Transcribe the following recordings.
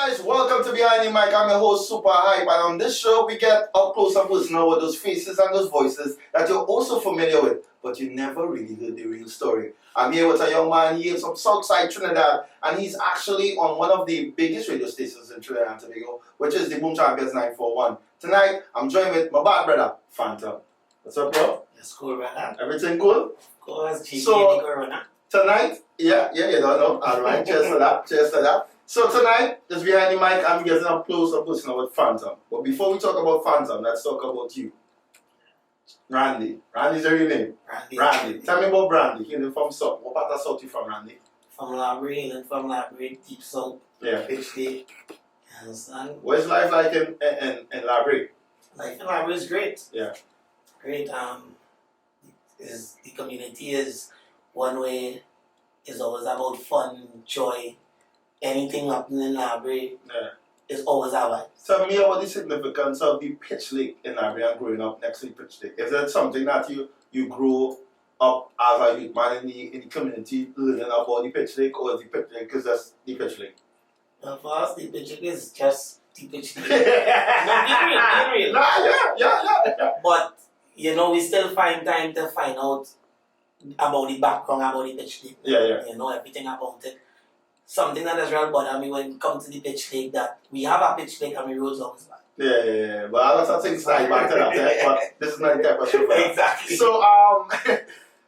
guys, welcome to Behind the Mic. I'm your host, Super Hype, and on this show we get up close and personal with those faces and those voices that you're also familiar with, but you never really heard the real story. I'm here with a young man. He is from Southside Trinidad, and he's actually on one of the biggest radio stations in Trinidad and Tobago, which is the Boom Champions 941. Tonight, I'm joined with my bad brother, Phantom. What's up, bro? It's cool, brother. Everything cool? Of course, So, Corona. Tonight, you don't know. All right, cheers for that. So tonight, just behind the mic, I'm getting up close and personal with Phantom. But before we talk about Phantom, let's talk about you. Randy. Randy's your real name. Randy. Tell me about Randy. You're from South. What part of South you from, Randy? From Library, and from Library, deep South. Yeah. Pitch Day. You understand? What's life like in Library? Life in Library is great. Yeah. Great. The community is one way. It's always about fun, joy. Anything happening in Library is always our vibe. Tell me about the significance of the pitch lake in Library and growing up next to the pitch lake. Is that something that you grow up as a youth man in the community learning about the pitch lake, or the pitch lake is just the pitch lake? Well, for us, the pitch lake is just the pitch lake. No, be real. Yeah. But, we still find time to find out about the background, about the pitch lake. Yeah. Everything about it. Something that has really bothered me when it comes to the pitch lake, that we have a pitch lake and the roads always bad. Yeah. But a lot of things like back to that, but this is not the type of show. Exactly.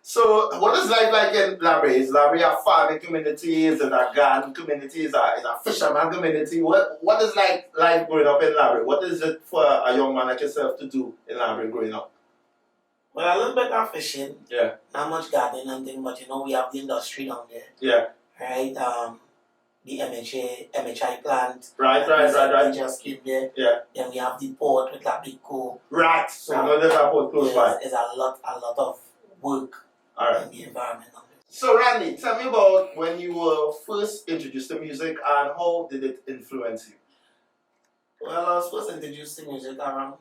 So what is life like in Library? Is Library a farming community? Is it a garden community? Is a fisherman community? What is like life growing up in Library? What is it for a young man like yourself to do in Library growing up? Well, a little bit of fishing. Yeah. Not much gardening and thing, but we have the industry down there. Yeah. Right? The MHI plant. Right. We just came there. Yeah. Then we have the port with that big co. Right. So I know there's a port close by. There's a lot of work in the environment. So Randy, tell me about when you were first introduced to music and how did it influence you? Well, I was first introduced to music around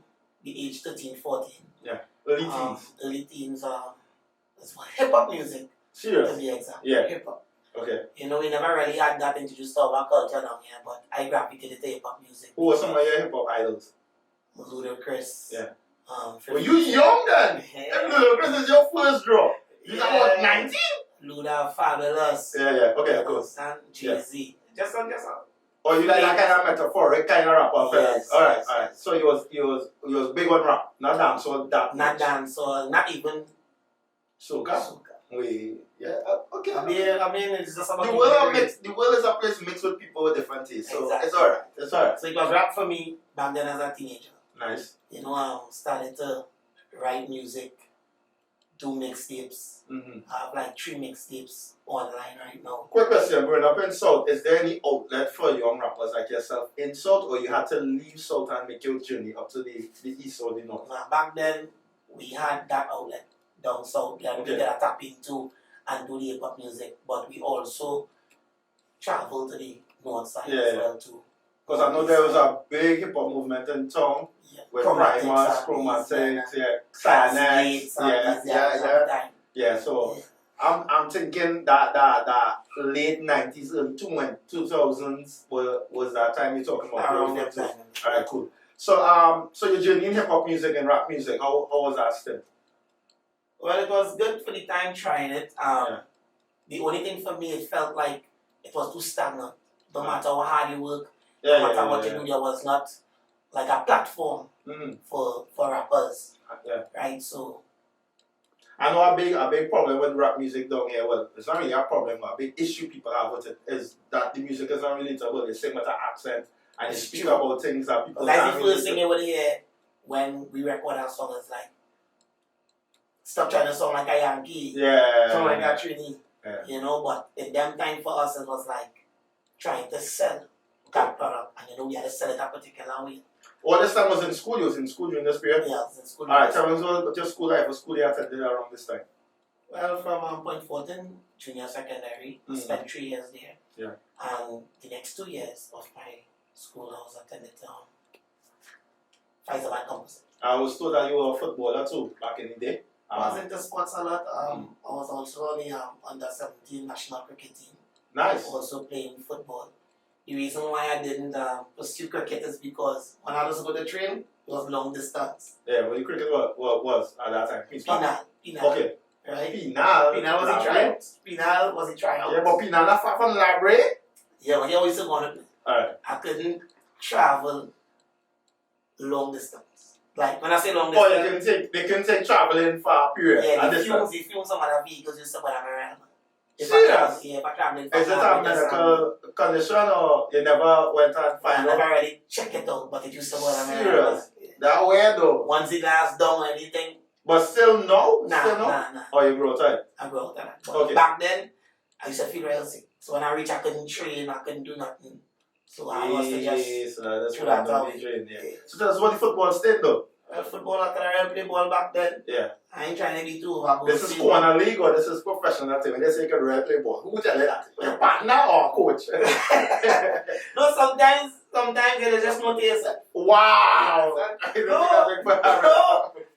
the age 13, 14. Yeah. Early teens. It's hip-hop music. Serious? To be exact. Yeah. Hip-hop. Okay. We never really had that introduced to our culture down here, but I gravitated to hip-hop music. Who were some of your hip-hop idols? Ludacris. Yeah. Well, you young then? Yeah. Ludacris is your first draw. You're about 19? Luda, Fabulous. Yeah. Okay, of course. And Jay-Z. Just on. Oh, you like that kind of metaphoric kind of rapper? Yes. All right. So he was big on rap, not dancehall, Not dancehall, not even soca. Yeah. Okay. I mean, it's just about the world is a place mixed with people with different tastes, so exactly. It's alright. So it was rap for me back then as a teenager. Nice. I started to write music, do mixtapes. I have like 3 mixtapes online right now. Quick question, growing up in South, is there any outlet for young rappers like yourself in South, or you had to leave South and make your journey up to the East or the North? Back then, we had that outlet down South that we could tap into and do the hip-hop music, but we also travel to the North side as well too. Because I know there was a big hip-hop movement in town with Primus, Chromatics, Cyanets, so I'm thinking that late 90s, early 2000s was that time you're talking about. Around that time. Alright, cool. So your journey in hip-hop music and rap music, how was that still? Well, it was good for the time trying it. The only thing for me, it felt like it was too stagnant. No matter how hard you work, no matter what you do, there was not like a platform for rappers. Right? So I know a big problem with rap music down here. Well, it's not really a problem, but a big issue people have with it is that the music is not relatable. They sing with an accent and they speak about things that people can't relate to. Like the first thing you would hear when we record our song is like, stop trying to sound like a Yankee. Sound like a Trini. But in them time for us, it was like trying to sell that product. And we had to sell it a particular way. All this time was in school? You was in school during this period? Yeah, I was in school. Alright, tell me about your school life. What school you attended around this time? Well, from Point Fortin, junior secondary, I spent 3 years there. Yeah. And the next 2 years of my school, I was attended Pfizer Composite. I was told that you were a footballer too back in the day. I was into sports a lot. I was also on the under-17 national cricket team. Nice. Also playing football. the reason why I didn't pursue cricket is because when I was to go to train, it was long distance. Yeah, but the cricket was at that time? Penal. Okay. Right? Penal Was a tryout. Penal was a tryout. Yeah, but Penal not far from Labre. Yeah, but he always took on it. Alright. I couldn't travel long distance. Like when I say long distance. Oh, they can take traveling for a period. Yeah, they fume some other vehicles just about America. Serious? If I travel Is it a medical condition or you never went and I find never out? really check it out, but it used to go to America. Serious? That way though? Once the glass done or anything. But still no? Nah. Or you grow tired? I grew out of that. But Okay. back then, I used to feel real sick. So when I reached, I couldn't train, I couldn't do nothing. So I was to just so that's through what that I'm doing. Yeah. So that's what the football stayed though? Football, I could play ball back then. Yeah. I ain't trying to be too overboard. This is corner league or this is professional team? When they say you can really play ball, who tell you that? Your partner or coach? No, sometimes they just notice it. Wow!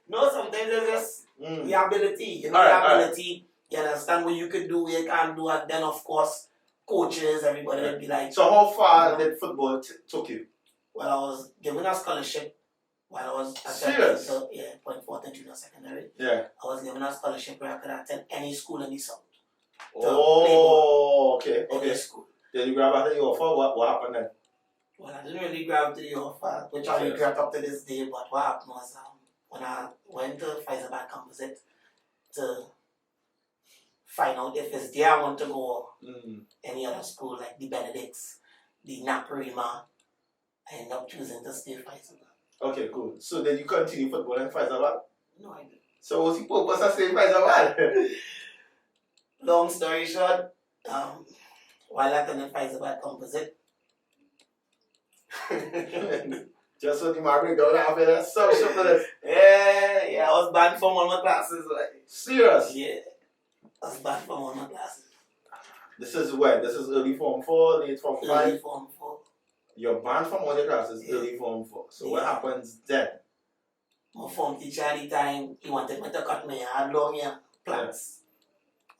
No, sometimes it's just the ability. You know, Alright, the ability. You understand what you can do, what you can't do, and then of course, coaches, everybody will be like. So how far did football took you? Well, I was given a scholarship while I was Serious? So, yeah, point 4th and junior secondary. Yeah. I was given a scholarship where I could attend any school in the South. Oh, okay. Any school. Then you grab after the offer, what happened then? Well, I didn't really grab to the offer, which I regret up to this day, but what happened was when I went to Pfizer Composite to find out if it's there I want to go any other school like the Benedicts, the Naparima, I ended up choosing to stay Pfizer. Okay, cool. So then you continue football in Pfizer? No, I didn't. So what's the purpose of staying Pfizer? Long story short, while I attended Pfizer Composite, just so the married down after that social for this. Yeah, I was banned from all my classes. Like. Serious? Yeah, I was banned from all my classes. This is when? This is early form 4, late form 5? Early form 4. You're banned from all your classes, early form 4. So what happens then? My form teacher at the time, he wanted me to cut my hair long hair, plants.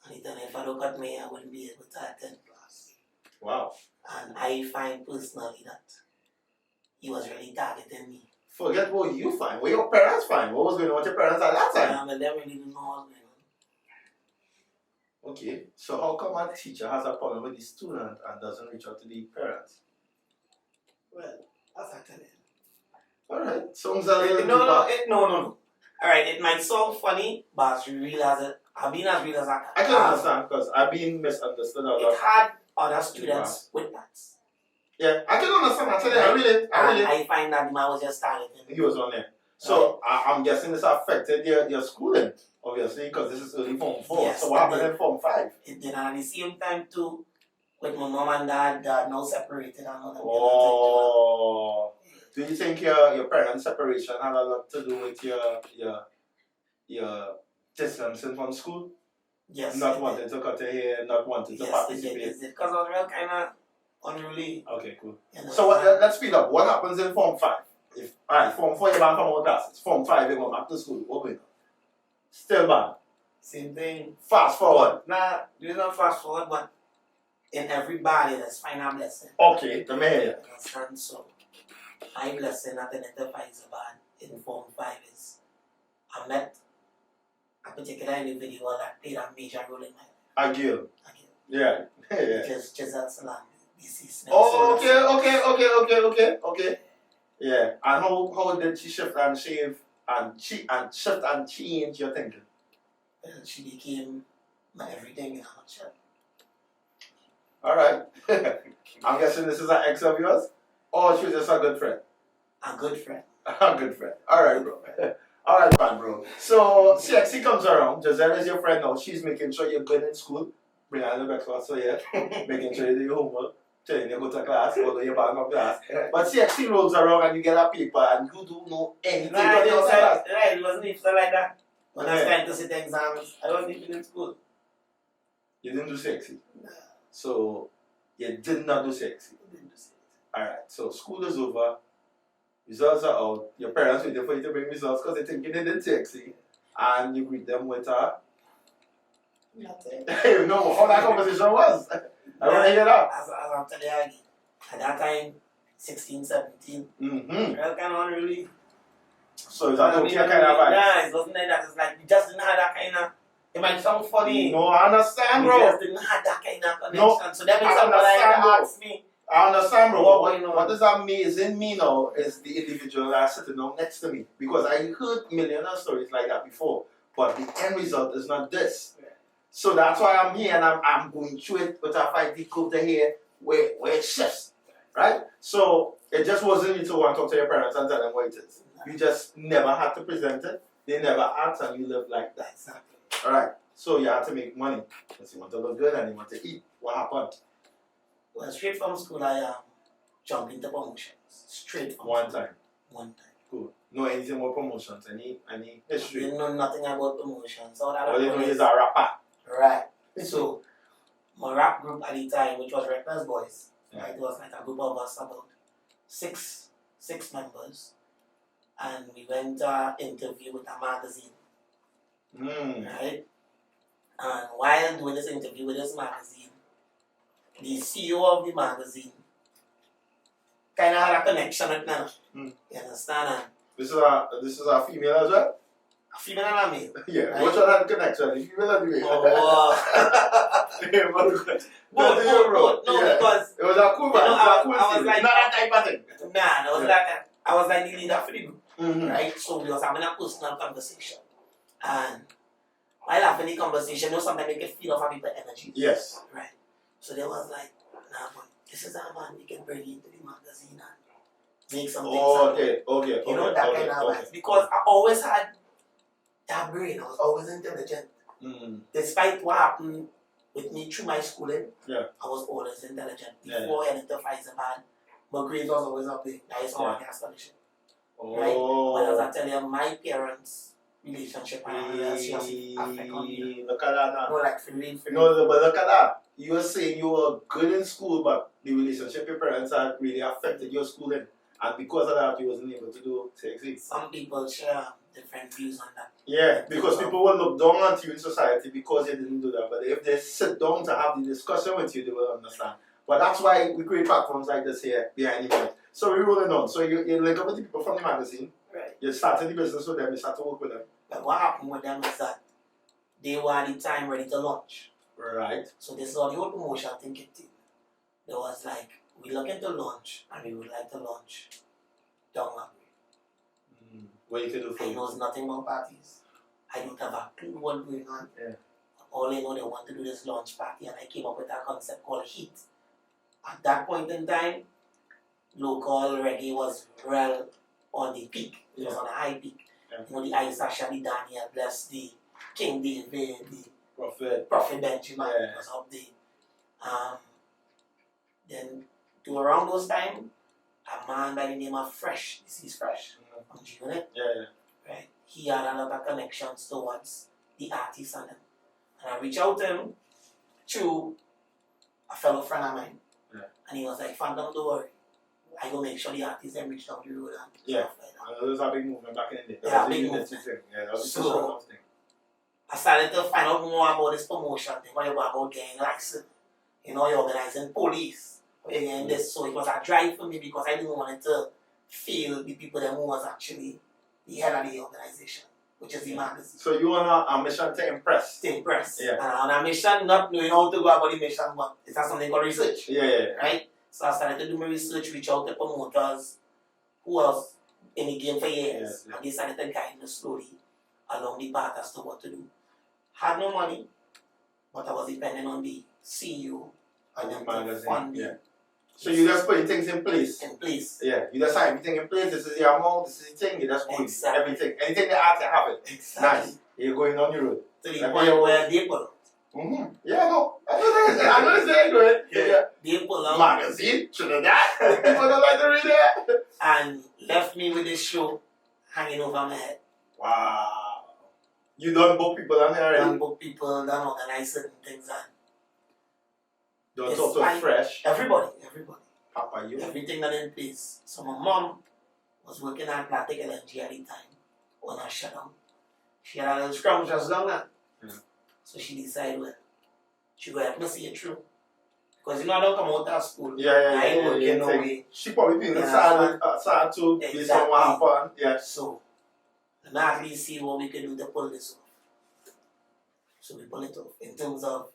And he told me if I don't cut my hair, I wouldn't be able to attend class. Wow. And I find personally that he was really targeting me. Forget what you find. What your parents find. What was going on with your parents at that time? But they really didn't know what was going on. Okay. So how come a teacher has a problem with the student and doesn't reach out to the parents? Well, that's actually. Alright. Sounds a little No. Alright, it might sound funny, but as real as it, I've been as real as I can. I can understand because I've been misunderstood a lot. It had other students with plants. Yeah, I can understand actually. I really. I find that the man was just targeting. He was on there. So I'm guessing this affected your schooling, obviously, because this is early form 4. Yes, so what happened in form 5? It did, and at the same time too, with my mom and dad now separated and all that. Oh. Do you think your parents' separation had a lot to do with your distancing from school? Yes. Not wanting to cut your hair, not wanting to participate? Yes, because I was real kind of unruly. Okay, cool. So let's speed up. What happens in form 5? Alright, form 4 you're banned from all classes. Form 5 you go back to school. What going on? Still banned. Same thing. Fast forward. Nah, there's not fast forward, but in everybody there's final blessing. Okay, the mayor. Understand? So my blessing at the enterprise band in form 5 is I met a particular individual that played a major role in my life. A girl. Yeah. Just Salam. Oh, okay. Yeah. And how did she shift and shave and shift and change your thinking? Well, she became my everything in a nutshell. Alright. I'm guessing this is an ex of yours? Or she was just a good friend? A good friend. A good friend. Alright, bro. Alright, man, bro. So, CXC comes around. Giselle is your friend now. She's making sure you're good in school. Bring her in the breakfast, so yeah. Making sure you do your homework. Telling you go to class, although you're back from class. But CXC rolls around and you get a paper and you don't know anything about your class. Right, it wasn't even like that. When I was trying to sit exams, I wasn't even in school. You didn't do CXC? Nah. So, you did not do CXC? I didn't do CXC. Alright, so school is over. Results are out. Your parents waiting for you to bring results because they think you didn't CXC. And you greet them with a... Nothing. You know how that conversation was. I want to hear that. As I'm telling you again. At that time, 16, 17. Mm-hmm. Well, kind of really. So it's a kind of vibe. Nah, it wasn't like that. It's like we just didn't have that kind of. It might sound funny. No, I understand, we bro. just didn't have that kind of connection. No, so that makes I somebody understand, bro. ask me. I understand, bro. What What is amazing me now is the individual that's sitting down next to me. Because I heard millions of stories like that before. But the end result is not this. Yeah. So that's why I'm here and I'm going through it with a 5D curve to here where it shifts. Right? So it just wasn't you to go and talk to your parents and tell them what it is. You just never had to present it. They never asked and you lived like that. Exactly. Alright. So you had to make money. Because you want to look good and you want to eat. What happened? Well, straight from school, I jumped into promotions. Straight from One school. time. One time. Cool. Know anything about promotions? Any history? Didn't know nothing about promotions. All that All you know is is a rapper. right. So, my rap group at the time, which was Reckless Boys, Yeah. right, it was like a group of us, about six members, and we went to interview with a magazine, right? And while doing this interview with this magazine, the CEO of the magazine kind of had a connection with me. You understand? And This is a female as well? a female and a male. Yeah. Right. Which one had connection? The female or the male? Oh, Both. no, Yeah. because It was a cool You know, vibe. I It was was cool like- not that type of thing. nah, I was like the leader for the group. Mm-hmm. Right? So we was having a personal conversation. And while having the conversation, you know, sometimes you can feel off of people's energy. Yes. Right? So they was like, nah, but this is a man we can bring into the magazine and make something. Oh, okay. You know, that kind of vibes. Because I always had that brain. I was always intelligent. Mm-hmm. Despite what happened with me through my schooling, Yeah. I was always intelligent. Yeah, Before I entered Pfizer, man, my grades was always up there. That is how I can establish it. Right? Oh. But as I tell you, my parents' relationship and relationship affect on me. Look at that now. No, like for real. No, but look at that. You were saying you were good in school, but the relationship your parents had really affected your schooling. And because of that, you wasn't able to do CXC. Some people share different views on that. Yeah, because people will look down on you in society because you didn't do that. But if they sit down to have the discussion with you, they will understand. But that's why we create platforms like this here behind the mic. So we're rolling on. So you link up with the people from the magazine. Right. You started the business with them. You start to work with them. But what happened with them is that they were at the time ready to launch. Right. So this is all the whole promotion thing kicked in. There was like, we looking to launch and we would like to launch down that way. What you can do for I you. knows nothing about parties. I don't have a clue what's going on. Yeah. All I know, they want to do this launch party, and I came up with a concept called Heat. At that point in time, local reggae was well on the peak. It was on a high peak. Yeah. You know, the Isasha, the Daniel, Bless, the King David, the Prophet. Benjamin Yeah. was up there. Then, to around those time, a man by the name of Fresh, this is Fresh, from G-Unit, Yeah. right? He had a lot of connections towards the artists and them. And I reached out to him through a fellow friend of mine. Yeah. And he was like, Phantom, don't worry. I go make sure the artists then reach out to you and Yeah. stuff like that. There was a big movement back in the day. Yeah, That was big the movement. thing. Yeah, that was the So- social thing. I started to find out more about this promotion thing, what you about getting license. You know, you're organizing police, you're getting this. So it was a drive for me because I didn't want it to feel the people that who was actually the head of the organization, which is the magazine. So you on a mission to impress. To impress. Yeah. And on a mission, not knowing how to go about the mission, but it's something called research. Yeah. Right? So I started to do my research, reach out to promoters who was in the game for years. Yeah. And they started to guide me slowly along the path as to what to do. Had no money, but I was depending on the CEO and The the magazine, funding yeah. So you just putting things in place. in place. Yeah, you just have everything in place. This is the amount, this is the thing. You just do Exactly. everything. Anything they ask, you have it. Exactly. Nice. You're going on the road. To the Like point you- where they pull. Yeah, no. I know this ain't good. Yeah. They pull out Magazine, Trinidad. People don't like to read that. and left me with this show hanging over my head. Wow. You don't book people on there Done already. book people, done organize certain things, and Don't It's talk to fine. fresh. everybody. Papa, you. Everything that in place. So my mom was working at Atlantic LNG at the time on her shutdown. She had a little scrumptious down there. Yeah. So she decided, well, she would help me see it through. Because you know I don't come out of school. I ain't working no way. She probably feeling sad too, based on what happened. Yeah. So, let me at least see what we can do to pull this off. So we pull it off in terms of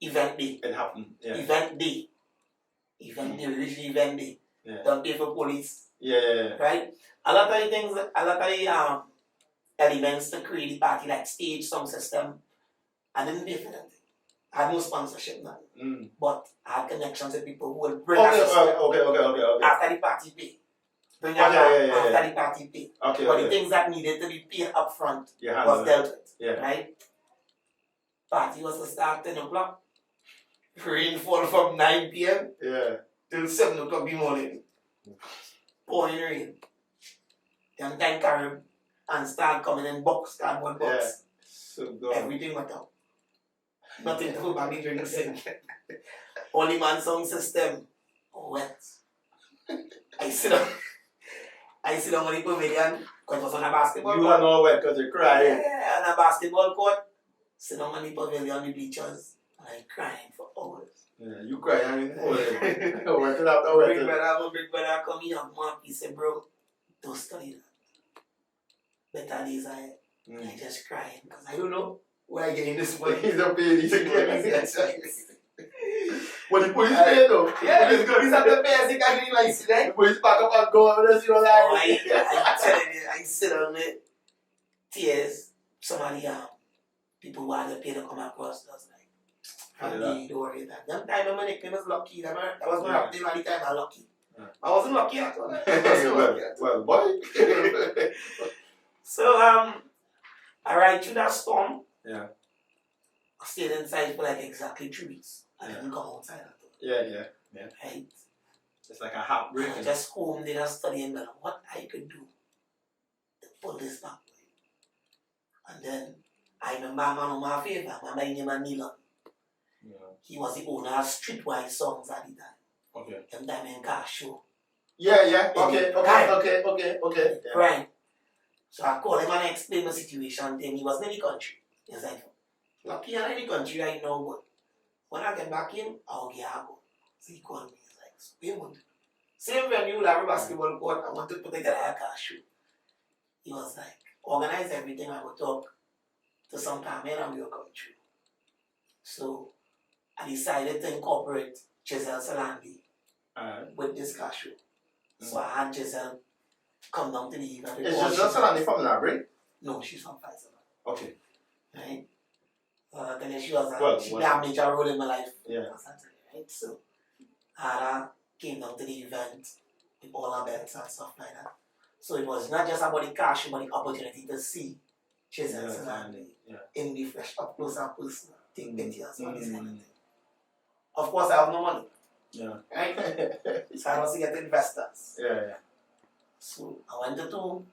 event day. It happened. Yeah. Event day. Event day, usually event day. Yeah. Don't pay for police. Yeah. Right? A lot of the things, a lot of the elements to create the party, like stage, sound system, I didn't pay for that. I had no sponsorship, nothing. But I had connections with people who will bring us okay. after the party pay. Bring us after the party pay. But the things that needed to be paid up front was dealt with. Yeah. Right? Party was to start 10 o'clock. Rainfall from 9 p.m. Till 7 o'clock in the morning. Pouring rain. Then time carry and start coming in cardboard box. So good. Everything went up. Nothing to put back the drinks in. Only man sound system. Wet. I sit down on the pavilion because it was on a basketball court. You are not wet because you're crying. Yeah, on a basketball court. Sit down on the pavilion, the bleachers. And I'm crying for hours. Yeah, you cry, I mean, Big brother come here and mark, he said, bro, don't study that. Better days ahead. I just crying because I don't know where I get in this money. He's a baby. He's a But the police pay though. Yeah, the police have to pay as they can really like see, right? The police pack up and go and you know like. I'm telling you, I sit on it. Tears. Some of the people who had to pay to come across us like. Don't worry about that. That time my nickname was lucky. That was my nickname at the time. I lucky. I wasn't lucky at all. Well, boy. So I ride through that storm. Yeah. I stayed inside for like exactly 3 weeks. I didn't come outside at all. Yeah. Right. It's like a heartbreak. I just home there studying what I could do to pull this back. And then I remember a man on my favor, my name was Neelan. He was the owner of Streetwise Songs at the time. Okay. Them time in car show. Yeah. Okay. Right. So I called him and I explained the situation to him. He was in the country. He was like, lucky I'm in the country right now, but when I get back in, I'll get a go. So he called me. He's like, so we want to. Same venue, like a basketball court, I want to put together a car show. He was like, organize everything, I will talk to some camera and we'll come through. So I decided to incorporate Giselle Salandi with this car show. So I had Giselle come down to the event. Is Giselle Salandi from Library? No, she's from Faisal. Okay. Right? Then she was she played a major role in my life. Yeah. Right? So I came down to the event with all our bets and stuff like that. So it was not just about the cash, but the opportunity to see Giselle Salandi in the flesh, up close and personal, take pictures, all this kind of thing. Of course, I have no money. Yeah. Right? So I was to get investors. Yeah. So I went to 2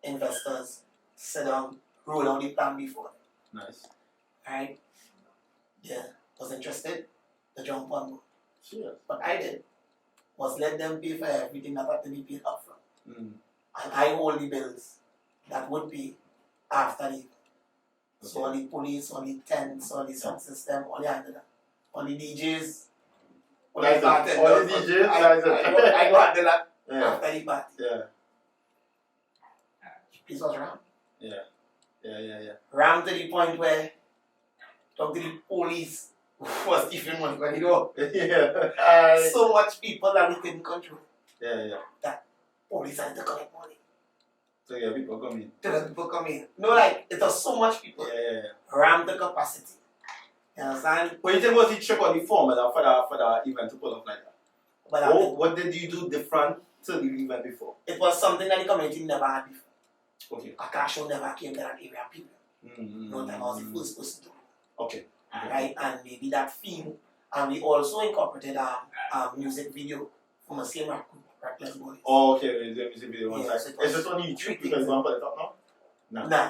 investors, sit down, roll out the plan before. Nice. Right? Yeah. Was interested to jump on board. Sure. What I did was let them pay for everything that had to be paid up front. And I hold the bills that would be after the event. So all the police, all the tents, all the sound system, all the handler, all the DJs, all the bartenders. All the DJs? I go handle that after the party. Yeah. The place was rammed. Yeah. Rammed to the point where talk to the police was even money when you know. Yeah. So much people that we couldn't control. Yeah. That police had to collect money. So yeah, people come in. To let people come in. No, like it was so much people. Yeah. Rammed the capacity. You understand? But you think was the trick on the formula for the event to pull off like that? But what did you do different to the event before? it was something that the community never had before. Okay. A car show never came to that area, people. No time I was the first person to do it. Okay. Right? And maybe that feel. And we also incorporated a music video from the same Reckless Boys. Oh, okay. The music video one Yeah, side. so Is it on YouTube? Because you want to put it up now? Nah.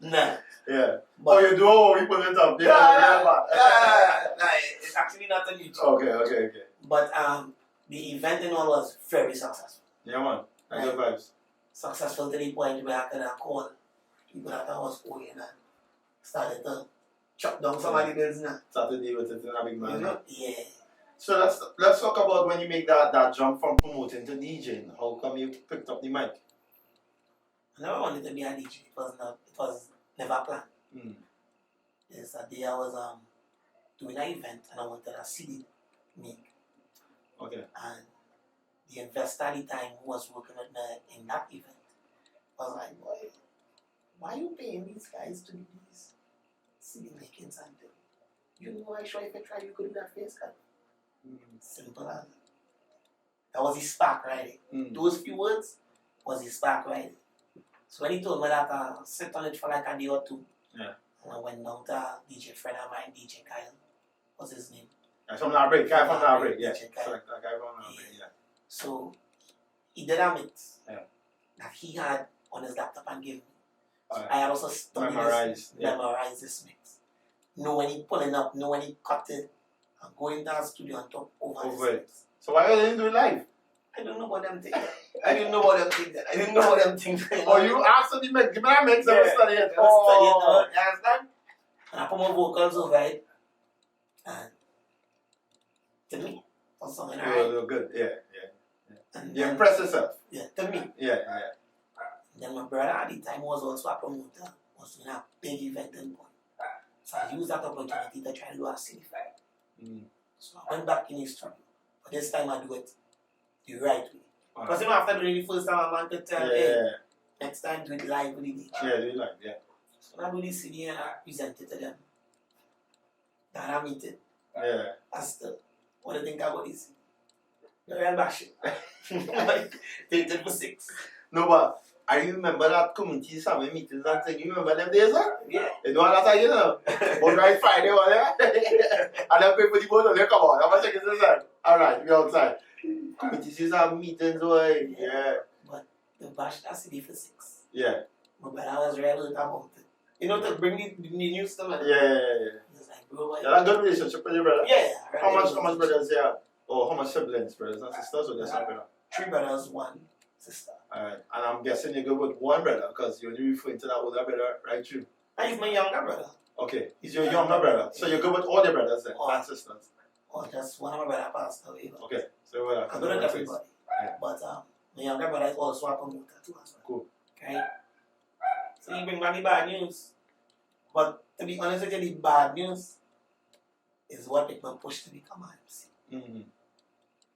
Nah. Yeah. But You do what we put it up. it's actually not on YouTube. Okay. But the event and all was very successful. Yeah, man. I get vibes. Successful to the point where I could call people that I was owing and started to chop down somebody bills now. Start to deal with it in a big man. You know? Yeah. So let's talk about when you make that jump from promoting to DJing. How come you picked up the mic? I never wanted to be a DJ. It was never planned. Mm. Yes, a day I was doing an event and I wanted a CD make. Okay. And the investor at the time who was working with me in that event was like, boy, why are you paying these guys to do this CD making something? You know, I sure if I try, you could do that face cut. Simple as that. That was his spark right there. Those few words was his spark right there. So when he told me that I sit on it for like a day or two, yeah. And I went down to a DJ friend of mine, DJ Kyle. What's his name? From that break, guy from that break, yeah. DJ Kyle. That guy from that break, yeah. So he did a mix that he had on his laptop and gave me. So right. I had also studied memorized this mix. Know when he pulling up, know when he cut it, and go into the studio and talk over this mix. So why didn't you do it live? I don't know what them things. I didn't know what them things. Oh, you asked the mix. Give me that mix. I was studying it. You understand? And I put my vocals over it. And to me, for something right. Good. Yeah. And you impress yourself. Yeah, to me. Yeah. Then my brother at the time was also a promoter, was doing a big event in Point. So I used that opportunity to try to do a CD file. So I went back in his trouble. But this time I do it the right way. Because even after doing it the first time, I want to tell hey, next time do it live with the DJ. Yeah, do it live, yeah. So when I do the CD and I present it to them, that I meet it. Yeah. That's what do you think about this? The real bash it. Take it for 6. No, but I remember that community Sunday meetings and thing. You remember them days, huh? Yeah. You know what I'm saying? But right Friday, was there? And then people go, they come on. I'm going to take it inside. Alright, we're outside. Communities have meetings, boy. Yeah. But the bash that CD for 6. Yeah. But I was real about it. You know, to bring the new stuff. Yeah. It's like, bro, you had a good relationship with your brother? Yeah. How much brothers you have? Or how much siblings, brothers and sisters, or just one brother? 3 brothers, 1 sister. Alright, and I'm guessing you go with 1 brother because you're only referring to that older brother, right? True. And he's my younger brother. Okay, he's your younger brother. So you go with all your brothers then, and sisters? Oh, just one of my brother passed away. Okay, so we're I don't know everybody. Yeah. But my younger brother is also a promoter too as well. Cool. Right? So you bring back the bad news. But to be honest with you, the bad news is what make me push to become an MC.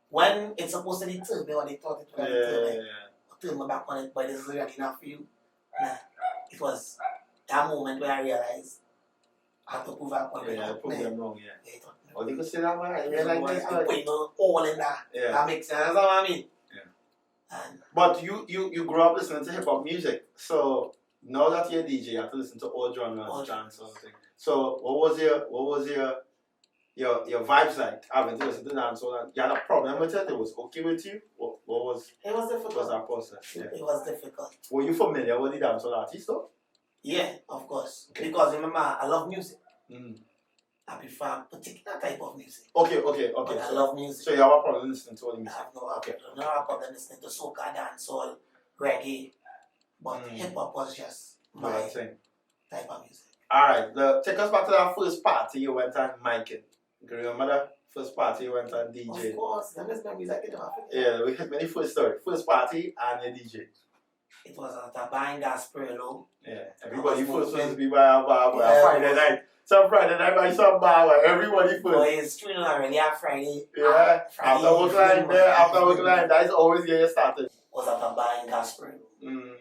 When it's supposed to be turned, when they thought it was turn my back on it, but this is really enough for you. Nah, it was that moment where I realized I have to prove a point. Yeah, prove them wrong, yeah. Oh, you could say that one. I realize putting all in that. Yeah. That makes sense. That's what I mean. Yeah. But you grew up listening to hip hop music, so now that you're a DJ, you have to listen to all genres, dance, or something. So what was your vibes like having to listen to dancehall? And you had a problem with it? It was okay with you? What was it? Was difficult. What was that process? Yeah. It was difficult. Were you familiar with the dancehall artists though? Yeah, of course. Okay. Because remember, I love music. I prefer a particular type of music. Okay. But I love music. So you have a problem listening to all the music? I have no problem listening to soca, dancehall, reggae. But hip hop was just my type of music. Alright, take us back to that first party you went and micing. You remember that first party you went and DJ? Of course, that is my music in Africa. Yeah, we had many first story. First party and your DJ. It was at a bar in Gasparilla. Yeah, everybody first was to be by a bar Friday night. Some Friday night by some bar where everybody first. Boy, it's true, not really a Friday. Yeah, after work line, that is always where you started. Was at a bar in Gasparilla.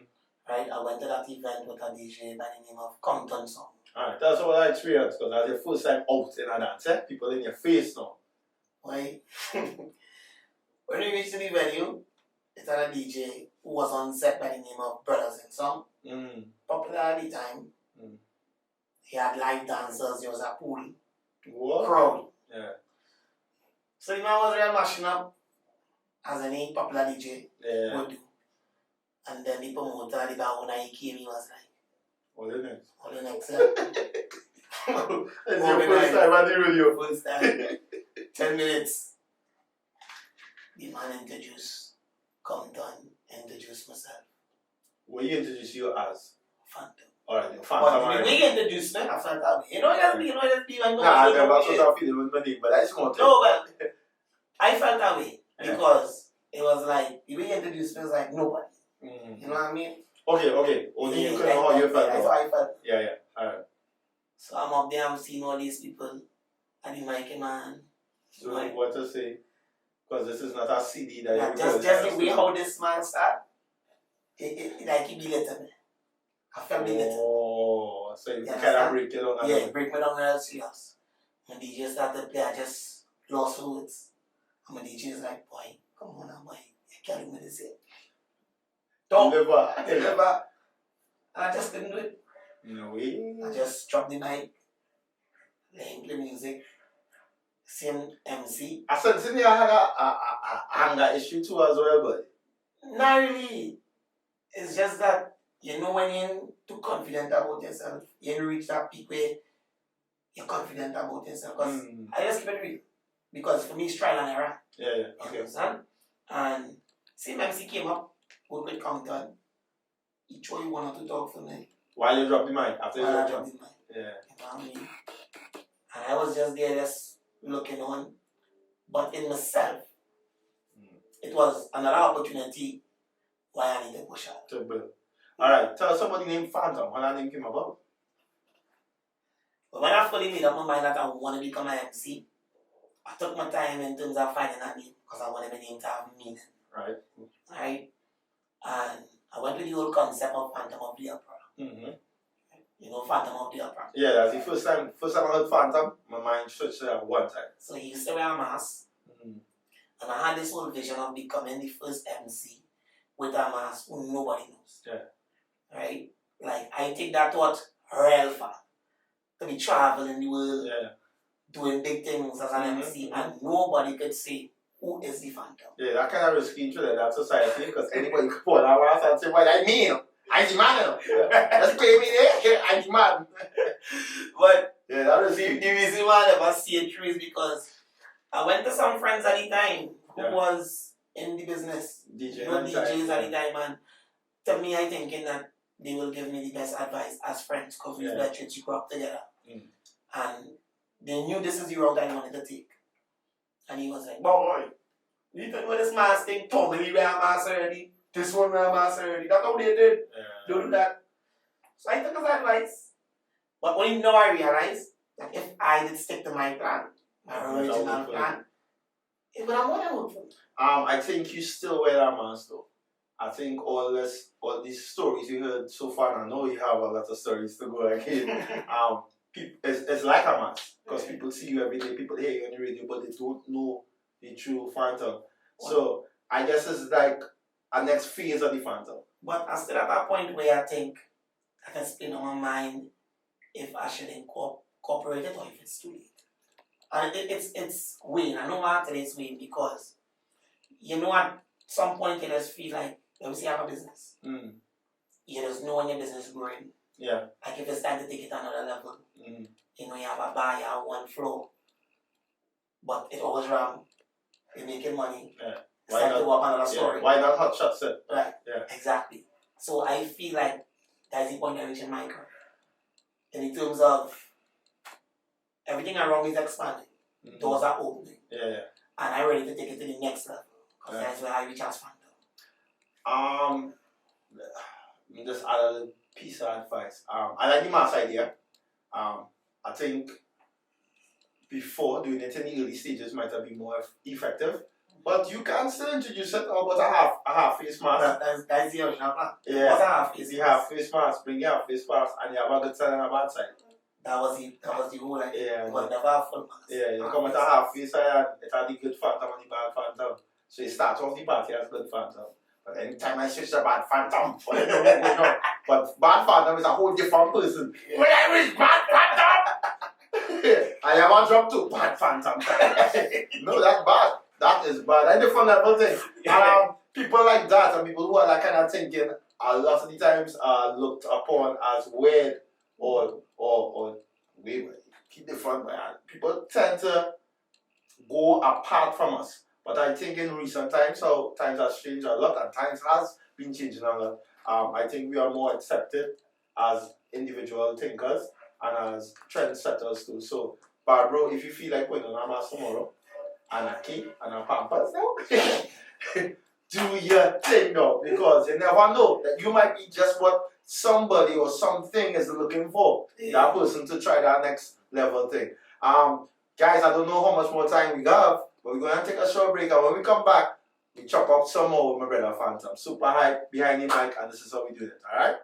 Right, I went to that event with a DJ by the name of Compton Song. Alright, that's what I experienced because that's your first time out in a dance, eh? People in your face now. Why? When we reached the venue, it had a DJ who was on set by the name of Brothers in Song. Popular at the time. He had live dancers, there was a pool. What? Crowd. Yeah. So the man was real mashing up as any popular DJ would do. And then the promoter, the bar owner, he came, he was like, All the next. It's your first time at the radio. First time. 10 minutes. The man introduced Compton, introduced myself. What you introduce you as? Phantom. Alright, But Phantom. when you introduce me, I felt that way. You know, just be when Nah, I never sort of feeling with my name, but I just want to. No, but I felt that way because it was like the way you introduced me was like nobody. You know what I mean? Okay. Only you can know how you felt. That's how I felt. Yeah. Alright. So I'm up there, I'm seeing all these people, and the mic man. So what to say? Because this is not a CD that you just the way how this man start, it like he belittled me. I felt belittled. Oh, so you kind of break it down. Yeah, break me down real serious. When DJ started to play, I just lost words. And my DJ is like, boy, come on now, boy. You can't even say it. Don't. Never. And I just couldn't do it. No way. I just dropped the mic, let him play music, same MC. I said, didn't you had a anger issue too as well, but? Not really. It's just that, you know, when you're too confident about yourself, you reach that peak where you're confident about yourself. Because I just keep it real. Because for me, it's trial and error. Yeah. Okay. Understand? And same MC came up, work with Compton. He told you one or two talk for me. While you drop the mic? After you drop the mic. Yeah. You know what I mean? And I was just there, just looking on. But in myself, it was another opportunity why I need to push out. Alright, tell us somebody named Phantom. How that name came about? But when I fully made up my mind that I want to become an MC, I took my time in terms of finding that name because I wanted my name to have meaning. Right? And I went with the whole concept of Phantom of the Opera. You know Phantom of the Opera? Yeah, that's the first time I heard Phantom, my mind switched to that one time. So he used to wear a mask. And I had this whole vision of becoming the first MC with a mask who nobody knows. Yeah. Right? Like, I take that thought real far. To be traveling the world, doing big things as an MC, and nobody could say, who is the Phantom? Yeah, that kind of risky into that society, because anybody could pull that mask and say, well, I mean, I'm the man. Just play me there, I'm the man. But yeah, that is the reason why I never see it through is because I went to some friends at the time who was in the business, DJs at the time, and to me, I thinking that they will give me the best advice as friends because we're veterans, we grew up together. And they knew this is the route I wanted to take. And he was like, boy, you think with this mask thing, totally wear a mask already. This one wear a mask already. That's how they did. Don't do that. So I took his advice. But only now I realized that if I did stick to my plan, my original plan, it would have more than worked for me. I think you still wear that mask though. I think all these stories you heard so far, and I know you have a lot of stories to go again. It's like a mask because people see you every day, people hear you on the radio, but they don't know the true Phantom. So I guess it's like a next phase of the Phantom. But I'm still at that point where I think I can spin on my mind if I should incorporate it or if it's too late. And it's weighing. I know why it's weighing because you know at some point you just feel like, let me say I have a business. You just know when your business is growing. Yeah. Like if it's time to take it to another level. You know, you have a bar, you have one floor. But it always wrong. You're making money. Yeah. It's time to go up another story. Why not hot shots it? Right. Yeah. Exactly. So I feel like that's the point I reach in my career. In terms of everything around me is expanding. Doors are opening. Yeah. And I'm ready to take it to the next level. Because that's where I reach as Phantom. Just add a little piece of advice. I like the mass idea. I think before doing it in the early stages might have been more effective. But you can still introduce it about a half face mask. That's the original plan. Yeah. What's a half face? The half face mask, bring your half face mask, and you have a good side and a bad side. That was the whole idea. Yeah. It was never a full mask. Yeah, you come with a half face and it had the good Phantom and the bad Phantom. So you start off the party as good Phantom. But anytime I switch to bad Phantom, but bad Phantom is a whole different person. When I reach bad Phantom, I have a drop to bad Phantom. No, that's bad. That is bad. That's different level thing. People like that and people who are that kind of thinking a lot of the times are looked upon as weird or wayward. Keep the front man. People tend to go apart from us. But I think in recent times, how times have changed a lot and times has been changing a lot. I think we are more accepted as individual thinkers and as trendsetters too. So, Barbaro, if you feel like putting on a mask tomorrow, and a key and a pampers now, do your thing though, because you never know that you might be just what somebody or something is looking for. That person to try that next level thing. Guys, I don't know how much more time we have, but we're going to take a short break, and when we come back, we chop up some more with my brother Phantom. Super hype, behind the mic, and this is how we do it, alright?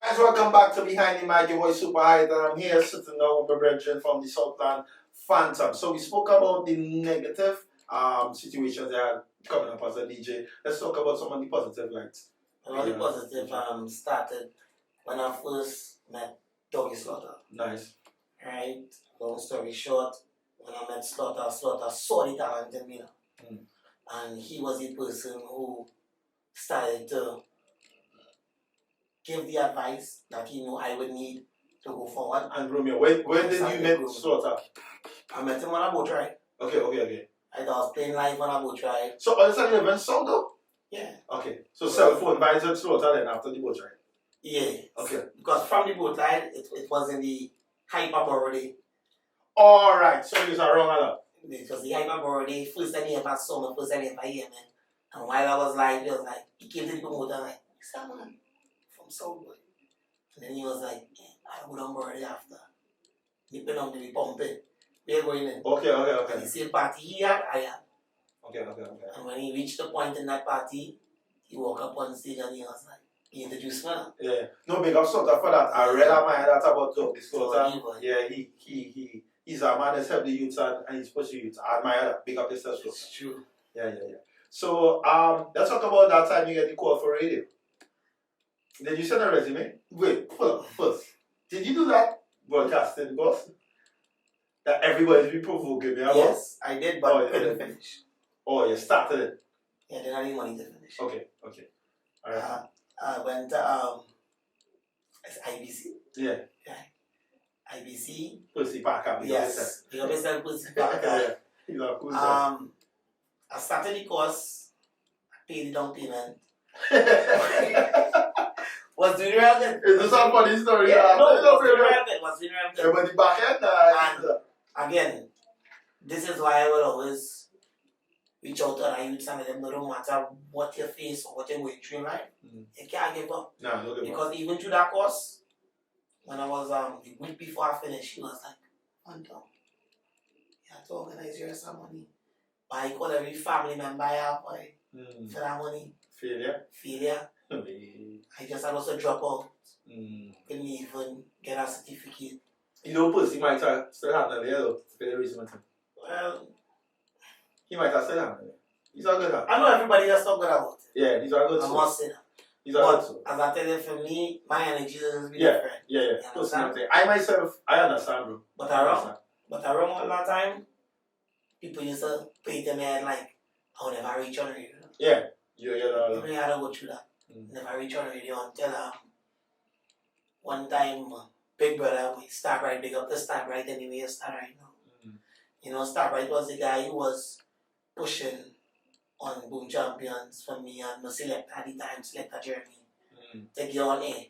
Guys, welcome back to Behind the Mic, your voice Super Hype, and I'm here sitting down with my brethren from the Southland Phantom. So we spoke about the negative situations that are coming up as a DJ. Let's talk about some of the positive lights. One of the positive started when I first met Doggy Slaughter. Nice. Right? Long story short, when I met Slaughter saw the talent in me. And he was the person who started to give the advice that he knew I would need to go forward. And Romeo, where did you meet Slaughter? I met him on a boat ride. Okay. I was playing live on a boat ride. So all of a sudden you went song though? Yeah. Okay. So cell phone vibes with Slaughter then after the boat ride? Yeah. Okay. Because from the boat ride, it was in the hyperborody. Alright, so you are wrong a lot. It was the hyperborody. First time he ever saw me, first time he ever hear me. And while I was live, he was like, he came to the promoter and like, what's that man? From Southwood. And then he was like, yeah, I would on board after. Nipping on to the pumping. We're going in. Okay. And the same party he had, I had. Okay. And when he reached the point in that party, he walked up on stage and he was like, he introduced me. Yeah. No, big up Slaughter for that. I really admire that about Doggy Slaughter. Yeah, he's a man that's helped the youth and he's pushed the youth. I admire that. Big up yourself, Slaughter. It's true. Yeah. So, let's talk about that time you get the call for radio. Did you send a resume? Wait, hold up first. Did you do that broadcasting, boss? That everybody be provoking me about? Yes, I did, but I couldn't finish. Oh, you started it? Yeah, I didn't have any money to finish. Okay. Alright. I went to IBC. Yeah. IBC. Pussy Parker. Yes. You understand Pussy Parker? I started the course, I paid the down payment. Was doing real good. Is this a funny story? Yeah, no, was doing real good. But the back end, and again, this is why I will always reach out to our youth and let them know no matter what you face or what you're going through in life, you can't give up. No, don't give up. Because even through that course, when I was the week before I finished, she was like, Anton, you have to organize your money. But I call every family member I have for that money. Failure. I just had also drop out. Couldn't even get a certificate. You know, Pussy might have still handle it, though, for the reason. Well, he might have still handle it. He's all good. I know everybody that's not good about it. Yeah, he's all good. I must say that. He's all good. As I tell you, for me, my energy is different. Yeah. I myself, I understand, bro. But I wrong all that time. People used to pay them head like, I'll never reach on radio. Yeah. You really had to go through that. Never reach on radio until one time, Big Brother, we start right, big up the start right anyway, start right now. You know, start right was the guy who was pushing on Boom Champions for me and my selector at the time, Selector Jeremy, to get on air.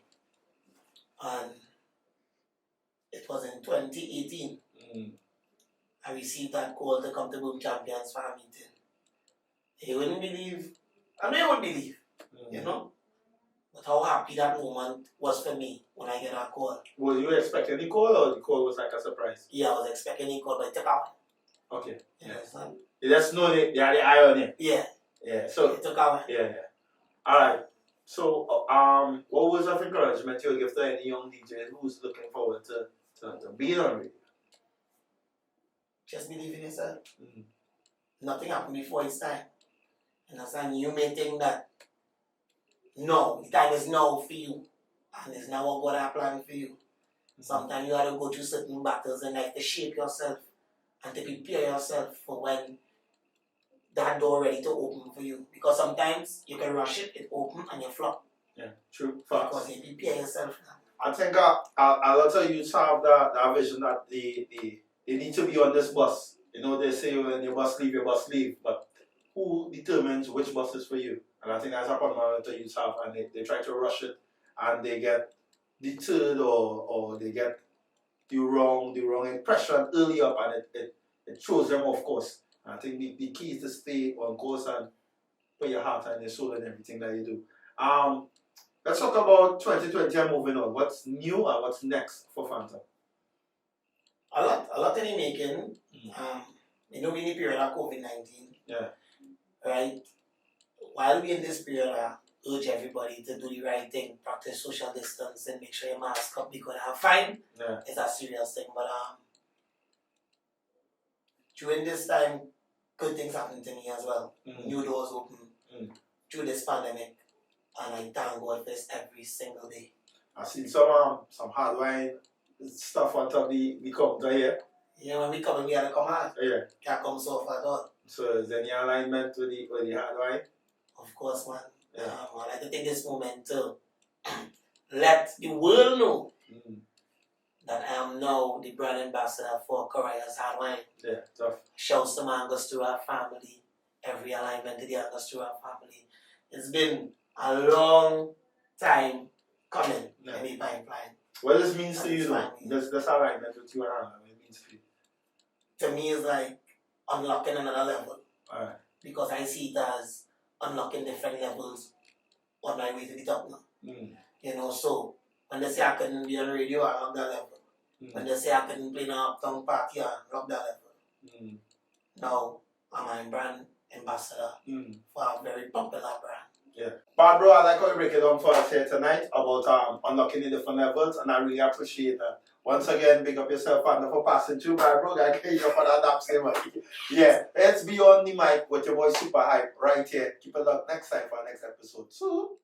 And it was in 2018. I received that call to come to Boom Champions for a meeting. You wouldn't believe, I know you wouldn't believe, you know, but how happy that moment was for me when I get that call. Was you expecting the call or the call was like a surprise? Yeah, I was expecting a call, but it took out. Okay. You understand? You just know they had the eye on it. Yeah. So it took out. Yeah. Alright. So, what words of encouragement you would give to any young DJ who's looking forward to being on radio? Just believe in yourself. Nothing happened before it's time. You understand? You may think that no, the time is now for you. And it's now what God has planned for you. Sometimes you have to go through certain battles in life to shape yourself and to prepare yourself for when that door ready to open for you. Because sometimes you can rush it, it open and you flop. Yeah, true. Facts. Because you prepare yourself now. I think a lot of youths have that vision that they need to be on this bus. You know, they say when your bus leave, but who determines which bus is for you? And I think that's happened a lot of youths have, and they try to rush it, and they get deterred or they get the wrong impression early up, and it throws them off course. I think the key is to stay on course and put your heart and your soul in everything that you do. Let's talk about 2020 and moving on. What's new and what's next for Fanta? A lot in the making. You know, we're in the period of COVID-19. Yeah. Right? While we're in this period, I urge everybody to do the right thing, practice social distance, and make sure your mask up because I'm fine. Yeah. It's a serious thing. But during this time, good things happen to me as well. New doors open through this pandemic, and I thank God for this every single day. I've seen some hard wine stuff on top the counter here. Yeah, when we come in, we have to come hard. Yeah. Can't come soft at all. So is there any alignment with the hard wine? Of course, man. Yeah. I'd like to take this moment to let the world know that I am now the brand ambassador for Korea's hard wine. Yeah, tough. Shouts to my Angostura family. Every alignment to the Angostura family. It's been a long time coming in the pipeline. What does this mean to you, though? This alignment with you and Anna, what it means to you? To me, it's like unlocking another level. Alright. Because I see it as unlocking different levels on my way to the top now. You know, so when they say I couldn't be on radio, I unlock that level. When they say I couldn't play in an uptown party, I unlock that level. Now, I'm a brand ambassador for a very popular brand. Yeah. But bro, I like how you break it down for us here tonight about unlocking the different levels, and I really appreciate that. Once again, big up yourself, partner, for passing through, my bro. I get you for that damn same. Yeah, let's be on the mic with your boy Super Hype right here. Keep it up next time for our next episode. So.